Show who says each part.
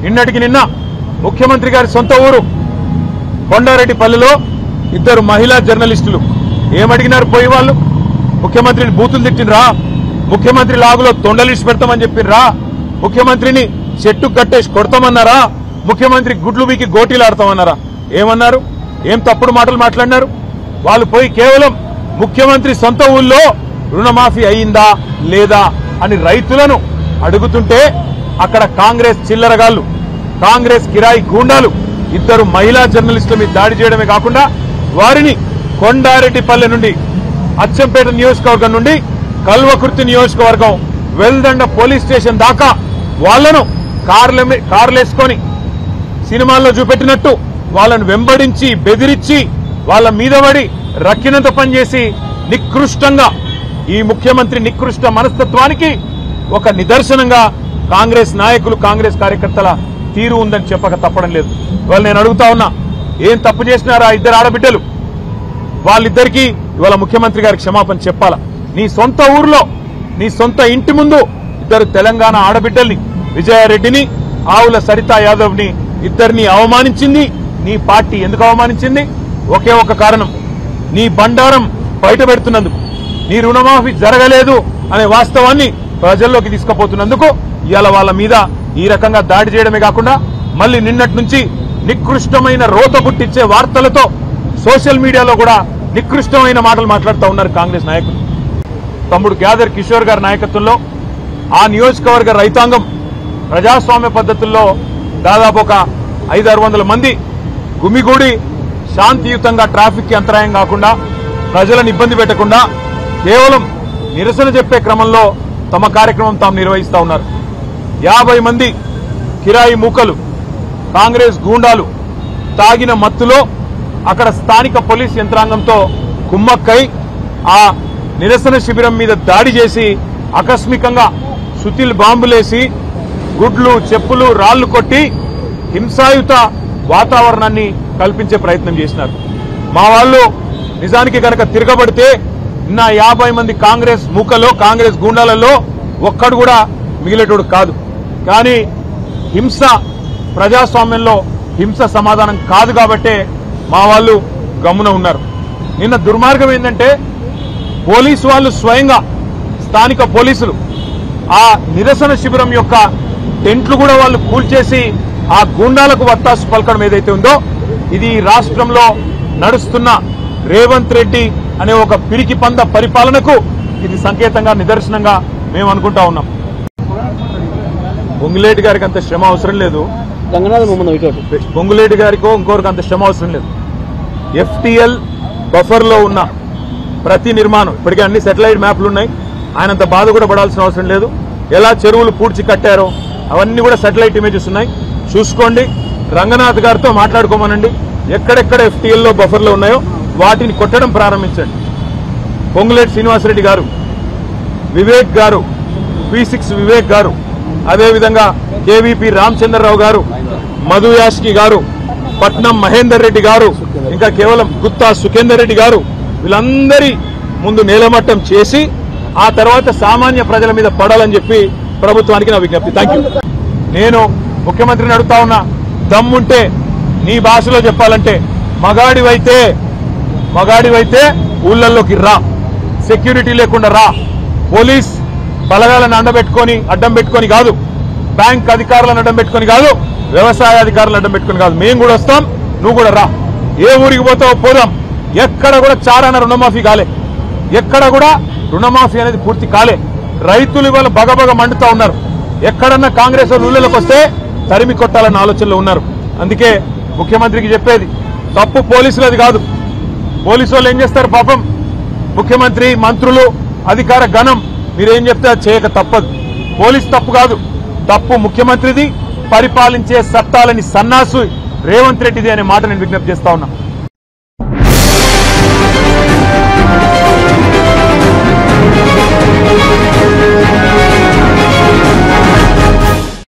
Speaker 1: నిన్నటికి నిన్న ముఖ్యమంత్రి గారి సొంత ఊరు కొండారెడ్డిపల్లిలో ఇద్దరు మహిళా జర్నలిస్టులు ఏమడిగినారు పోయి వాళ్ళు? ముఖ్యమంత్రిని బూతులు తిట్టినరా? ముఖ్యమంత్రి లాగులో తొండలిసి పెడతామని చెప్పినరా? ముఖ్యమంత్రిని చెట్టు కట్టేసి కొడతామన్నారా? ముఖ్యమంత్రి గుడ్లు వీకి గోటీలు ఆడతామన్నారా? ఏమన్నారు? ఏం తప్పుడు మాటలు మాట్లాడినారు? వాళ్ళు పోయి కేవలం ముఖ్యమంత్రి సొంత ఊళ్ళో రుణమాఫీ అయిందా లేదా అని రైతులను అడుగుతుంటే అక్కడ కాంగ్రెస్ చిల్లరగాళ్లు, కాంగ్రెస్ కిరాయి గూండాలు ఇద్దరు మహిళా జర్నలిస్టుల మీద దాడి చేయడమే కాకుండా వారిని కొండారెడ్డిపల్లె నుండి అచ్చంపేట నియోజకవర్గం నుండి కల్వకుర్తి నియోజకవర్గం వెల్దండ పోలీస్ స్టేషన్ దాకా వాళ్లను కార్లేసుకొని సినిమాల్లో చూపెట్టినట్టు వాళ్ళను వెంబడించి బెదిరించి వాళ్ళ మీద పడి రక్కినంత పనిచేసి నికృష్టంగా ఈ ముఖ్యమంత్రి నికృష్ట మనస్తత్వానికి ఒక నిదర్శనంగా కాంగ్రెస్ నాయకులు కాంగ్రెస్ కార్యకర్తల తీరు ఉందని చెప్పక తప్పడం లేదు. ఇవాళ నేను అడుగుతా ఉన్నా, ఏం తప్పు చేసినారా ఇద్దరు ఆడబిడ్డలు? వాళ్ళిద్దరికీ ఇవాళ ముఖ్యమంత్రి గారికి క్షమాపణ చెప్పాలా? నీ సొంత ఊర్లో నీ సొంత ఇంటి ముందు ఇద్దరు తెలంగాణ ఆడబిడ్డల్ని, విజయారెడ్డిని, ఆవుల సరితా యాదవ్ ని ఇద్దరిని అవమానించింది నీ పార్టీ. ఎందుకు అవమానించింది? ఒకే ఒక కారణం, నీ బండారం బయట పెడుతున్నందుకు, నీ రుణమాఫీ జరగలేదు అనే వాస్తవాన్ని ప్రజల్లోకి తీసుకుపోతున్నందుకు ఇవాళ వాళ్ళ మీద ఈ రకంగా దాడి చేయడమే కాకుండా మళ్ళీ నిన్నటి నుంచి నికృష్టమైన రోత పుట్టించే వార్తలతో సోషల్ మీడియాలో కూడా నికృష్టమైన మాటలు మాట్లాడుతూ ఉన్నారు కాంగ్రెస్ నాయకులు. తమ్ముడు గ్యాదర్ కిషోర్ గారి నాయకత్వంలో ఆ నియోజకవర్గ రైతాంగం ప్రజాస్వామ్య పద్ధతుల్లో దాదాపు ఒక 500-600 మంది గుమిగూడి శాంతియుతంగా ట్రాఫిక్ కి అంతరాయం కాకుండా ప్రజలను ఇబ్బంది పెట్టకుండా కేవలం నిరసన చెప్పే క్రమంలో తమ కార్యక్రమం తాము నిర్వహిస్తా ఉన్నారు. 50 మంది కిరాయి మూకలు, కాంగ్రెస్ గూండాలు తాగిన మత్తులో అక్కడ స్థానిక పోలీస్ యంత్రాంగంతో కుమ్మక్కై ఆ నిరసన శిబిరం మీద దాడి చేసి ఆకస్మికంగా సుతిల్ బాంబులేసి గుడ్లు చెప్పులు రాళ్లు కొట్టి హింసాయుత వాతావరణాన్ని కల్పించే ప్రయత్నం చేసినారు. మా వాళ్ళు నిజానికి కనుక తిరగబడితే నిన్న 50 మంది కాంగ్రెస్ మూకలో కాంగ్రెస్ గూండాలలో ఒక్కడు కూడా మిగిలేటోడు కాదు. కానీ హింస ప్రజాస్వామ్యంలో హింస సమాధానం కాదు కాబట్టే మా వాళ్ళు గమ్మున ఉన్నారు. నిన్న దుర్మార్గం ఏంటంటే పోలీసు వాళ్ళు స్వయంగా స్థానిక పోలీసులు ఆ నిరసన శిబిరం యొక్క టెంట్లు కూడా వాళ్ళు కూల్చేసి ఆ గూండాలకు వత్తాసు పలకడం ఏదైతే ఉందో ఇది రాష్ట్రంలో నడుస్తున్న రేవంత్ రెడ్డి అనే ఒక పిరికి పంద పరిపాలనకు ఇది సంకేతంగా నిదర్శనంగా మేము అనుకుంటా ఉన్నాం. పొంగులేటి గారికి అంత శ్రమ అవసరం లేదు, పొంగులేటి గారికో ఇంకోరికి అంత శ్రమ అవసరం లేదు. FTL బఫర్ లో ఉన్న ప్రతి నిర్మాణం ఇప్పటికే అన్ని సెటిలైట్ మ్యాప్లు ఉన్నాయి. ఆయనంత బాధ కూడా పడాల్సిన అవసరం లేదు. ఎలా చెరువులు పూడ్చి కట్టారో అవన్నీ కూడా సెటిలైట్ ఇమేజెస్ ఉన్నాయి, చూసుకోండి. రంగనాథ్ గారితో మాట్లాడుకోమనండి. ఎక్కడెక్కడ FTL లో బఫర్ లో ఉన్నాయో వాటిని కొట్టడం ప్రారంభించండి. పొంగులేటి శ్రీనివాసరెడ్డి గారు, వివేక్ గారు, P6 వివేక్ గారు, అదేవిధంగా KVP రామచంద్రరావు గారు, మధు యాష్కి గారు, పట్నం మహేందర్ రెడ్డి గారు, ఇంకా కేవలం గుత్తా సుఖేందర్ రెడ్డి గారు వీళ్ళందరి ముందు నేలమట్టం చేసి ఆ తర్వాత సామాన్య ప్రజల మీద పడాలని చెప్పి ప్రభుత్వానికి నా విజ్ఞప్తి. Thank you. నేను ముఖ్యమంత్రిని అడుగుతా ఉన్నా, దమ్ముంటే నీ భాషలో చెప్పాలంటే మగాడివైతే ఊళ్ళల్లోకి రా, సెక్యూరిటీ లేకుండా రా, పోలీస్ బలగాలను అడ్డం పెట్టుకొని కాదు, బ్యాంక్ అధికారులను అడ్డం పెట్టుకొని కాదు, వ్యవసాయ అధికారులను అడ్డం పెట్టుకొని కాదు, మేము కూడా వస్తాం, నువ్వు కూడా రా. ఏ ఊరికి పోతావో పోదాం. ఎక్కడ కూడా చారాన రుణమాఫీ కాలే, ఎక్కడ కూడా రుణమాఫీ అనేది పూర్తి కాలే. రైతులు ఇవాళ బగబగ మండుతా ఉన్నారు. ఎక్కడన్నా కాంగ్రెస్ వాళ్ళు ఊళ్ళలోకి వస్తే తరిమి కొట్టాలన్న ఆలోచనలో ఉన్నారు. అందుకే ముఖ్యమంత్రికి చెప్పేది, తప్పు పోలీసులది కాదు. పోలీసు వాళ్ళు ఏం చేస్తారు పాపం, ముఖ్యమంత్రి, మంత్రులు, అధికార గణం మీరేం చెప్తే అది చేయక తప్పదు. పోలీసు తప్పు కాదు, తప్పు ముఖ్యమంత్రిది, పరిపాలించే సత్తాలని సన్నాసు రేవంత్ రెడ్డిది అనే మాట నేను విజ్ఞప్తి చేస్తా ఉన్నా.